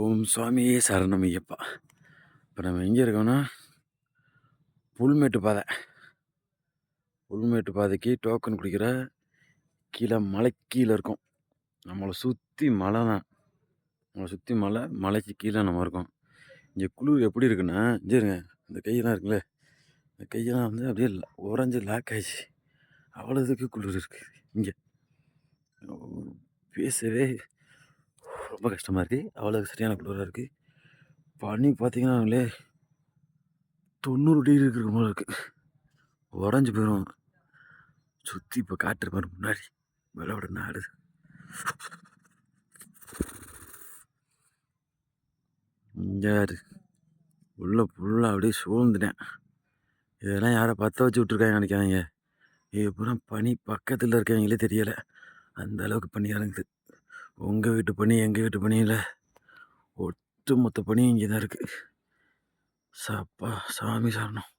ஓம் சுவாமியே சரணம் ஐயப்பா. இப்போ நம்ம எங்கே இருக்கோம்னா, புல்மேட்டு பாதை. புல்மேட்டு பாதைக்கு டோக்கன் குடிக்கிற கீழே மலைக்கு கீழே இருக்கோம். நம்மளை சுற்றி மலை தான். நம்மளை சுற்றி மலை, மலைக்கு கீழே நம்ம இருக்கோம். இங்கே குளிர் எப்படி இருக்குன்னா, இங்கே இருங்க, இந்த கையெல்லாம் இருக்குல்ல, இந்த கையெல்லாம் வந்து அப்படியே உறைஞ்சி லாக் ஆயிடுச்சு. அவ்வளோதுக்கு குளிர் இருக்குது இங்கே. பேசவே ரொம்ப கஷ்டமாக இருக்குது. அவ்வளோ சரியான குளிராக இருக்குது. பனி பார்த்தீங்கன்னா 90 டிகிரி இருக்கிற போல இருக்குது. உறைஞ்சி போயிடும். சுற்றி இப்போ காட்டுற மாதிரி முன்னாடி விளையாட நாடு. இங்கே உள்ள ஃபுல்லாக அப்படியே சூழ்ந்துட்டேன். இதெல்லாம் யாரை பற்ற வச்சு விட்ருக்காங்க நினைக்காதீங்க. இது பூரா பனி பக்கத்தில் இருக்கவங்களே தெரியலை. அந்த அளவுக்கு பனி இறங்குது. உங்கள் வீட்டு பனி எங்கள் வீட்டு பனியில் ஒட்டு மொத்த பனியும் இங்கே தான் இருக்குது. சாப்பா சாமி சரணம்.